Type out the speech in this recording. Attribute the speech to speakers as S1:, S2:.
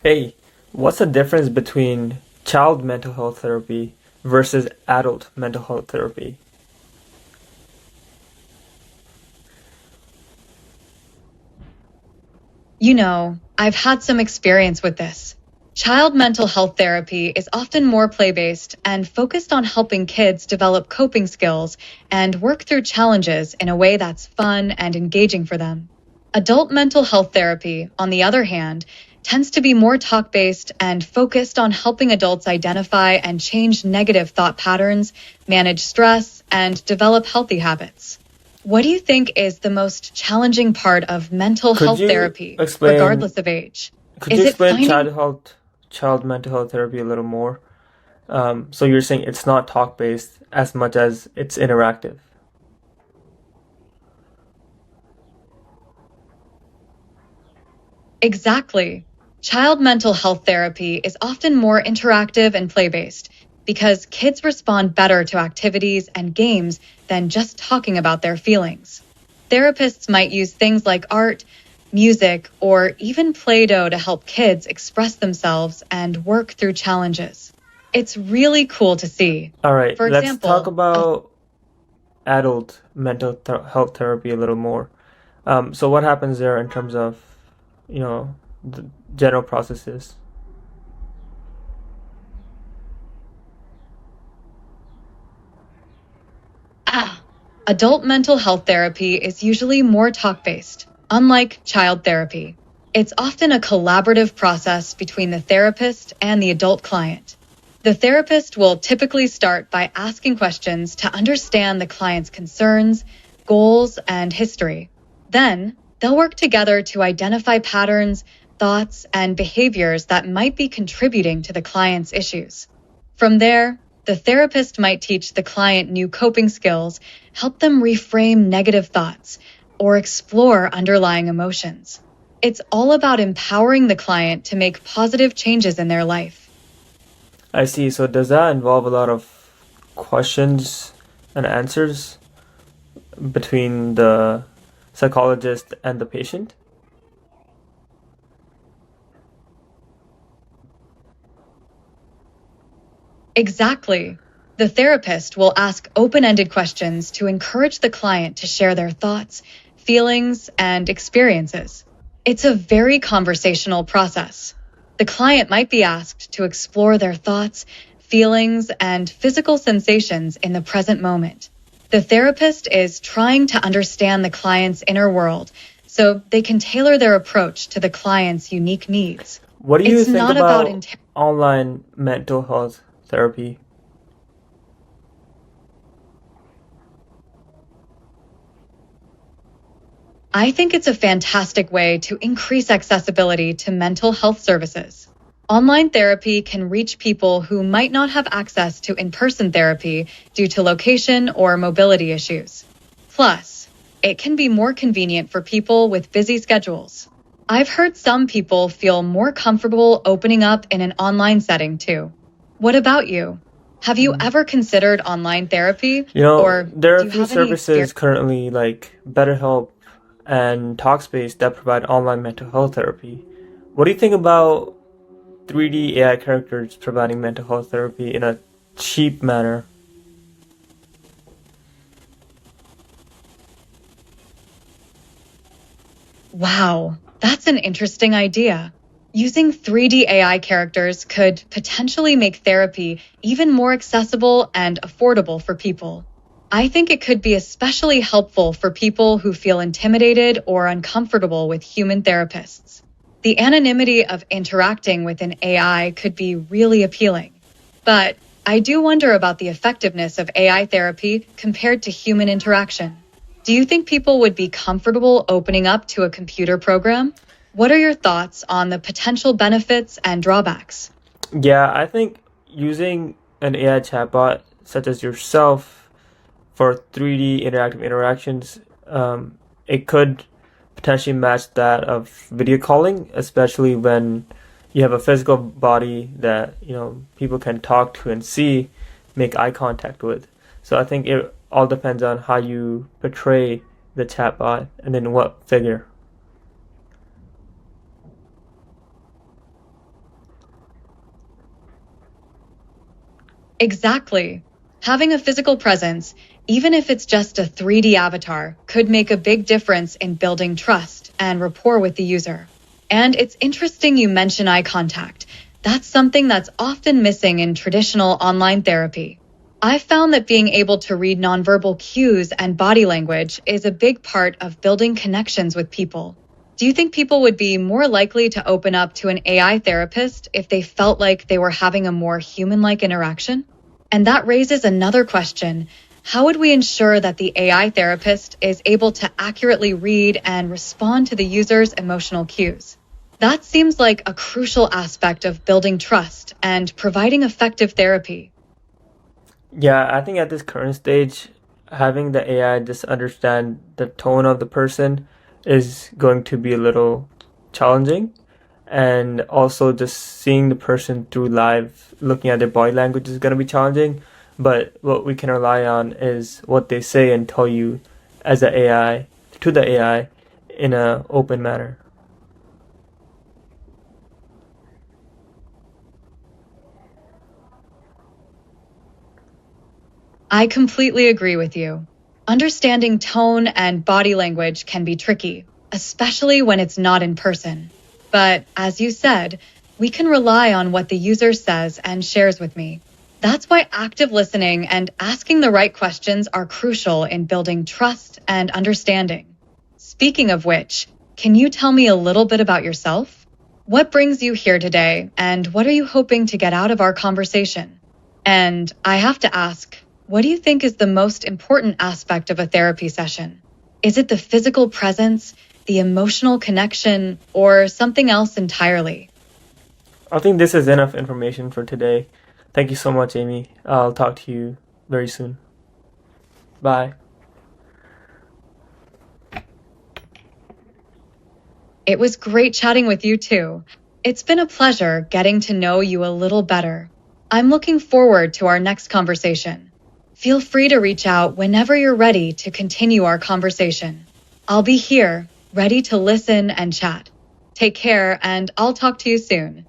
S1: Hey, what's the difference between child mental health therapy versus adult mental health therapy?
S2: I've had some experience with this. Child mental health therapy is often more play based and focused on helping kids develop coping skills and work through challenges in a way that's fun and engaging for them. Adult mental health therapy, on the other hand, tends to be more talk based and focused on helping adults identify and change negative thought patterns, manage stress, and develop healthy habits. What do you think is the most challenging part of mental
S1: Could
S2: health
S1: you
S2: therapy,
S1: explain
S2: regardless of age?
S1: could you
S2: Is it
S1: explain
S2: finding
S1: child mental health therapy a little more? So you're saying it's not talk based as much as it's interactive.
S2: exactly? Child mental health therapy is often more interactive and play based because kids respond better to activities and games than just talking about their feelings. Therapists might use things like art, music, or even Play Doh to help kids express themselves and work through challenges. It's really cool to see.
S1: All right,
S2: For
S1: let's talk
S2: example, a
S1: about adult health therapy a little more. So what happens there in terms of, the general processes?
S2: Ah, adult mental health therapy is usually more talk based, unlike child therapy. It's often a collaborative process between the therapist and the adult client. The therapist will typically start by asking questions to understand the client's concerns, goals, and history. Then, they'll work together to identify patterns, thoughts, and behaviors that might be contributing to the client's issues. From there, the therapist might teach the client new coping skills, help them reframe negative thoughts, or explore underlying emotions. It's all about empowering the client to make positive changes in their life.
S1: I see. So does that involve a lot of questions and answers between the psychologist and the patient?
S2: Exactly. The therapist will ask open ended questions to encourage the client to share their thoughts, feelings, and experiences. It's a very conversational process. The client might be asked to explore their thoughts, feelings, and physical sensations in the present moment. The therapist is trying to understand the client's inner world so they can tailor their approach to the client's unique needs.
S1: What do you
S2: It's
S1: think
S2: not about
S1: about online mental health therapy?
S2: I think it's a fantastic way to increase accessibility to mental health services. Online therapy can reach people who might not have access to in person therapy due to location or mobility issues. Plus, it can be more convenient for people with busy schedules. I've heard some people feel more comfortable opening up in an online setting too. What about you? Have you ever considered online therapy, or
S1: There are
S2: do
S1: a
S2: you
S1: few
S2: have any
S1: services
S2: experience?
S1: currently like BetterHelp and Talkspace that provide online mental health therapy. What do you think about 3D AI characters providing mental health therapy in a cheap manner?
S2: Wow, that's an interesting idea. Using 3D AI characters could potentially make therapy even more accessible and affordable for people. I think it could be especially helpful for people who feel intimidated or uncomfortable with human therapists. The anonymity of interacting with an AI could be really appealing. But I do wonder about the effectiveness of AI therapy compared to human interaction. Do you think people would be comfortable opening up to a computer program? What are your thoughts on the potential benefits and drawbacks?
S1: Yeah, I think using an AI chatbot such as yourself for 3D interactive interactions, it could potentially match that of video calling, especially when you have a physical body that people can talk to and see, make eye contact with. So I think it all depends on how you portray the chatbot and then what figure.
S2: Exactly. Having a physical presence, even if it's just a 3D avatar, could make a big difference in building trust and rapport with the user. And it's interesting you mention eye contact. That's something that's often missing in traditional online therapy. I've found that being able to read nonverbal cues and body language is a big part of building connections with people. Do you think people would be more likely to open up to an AI therapist if they felt like they were having a more human like interaction? And that raises another question. How would we ensure that the AI therapist is able to accurately read and respond to the user's emotional cues? That seems like a crucial aspect of building trust and providing effective therapy.
S1: Yeah, I think at this current stage, having the AI just understand the tone of the person is going to be a little challenging. And also just seeing the person through live, looking at their body language is going to be challenging. But what we can rely on is what they say and tell you as a AI, to the AI, in an open manner.
S2: I completely agree with you. Understanding tone and body language can be tricky, especially when it's not in person. But as you said, we can rely on what the user says and shares with me. That's why active listening and asking the right questions are crucial in building trust and understanding. Speaking of which, can you tell me a little bit about yourself? What brings you here today, and what are you hoping to get out of our conversation? And I have to ask, what do you think is the most important aspect of a therapy session? Is it the physical presence, the emotional connection, or something else entirely?
S1: I think this is enough information for today. Thank you so much, Amy. I'll talk to you very soon. Bye.
S2: It was great chatting with you too. It's been a pleasure getting to know you a little better. I'm looking forward to our next conversation. Feel free to reach out whenever you're ready to continue our conversation. I'll be here, ready to listen and chat. Take care, and I'll talk to you soon.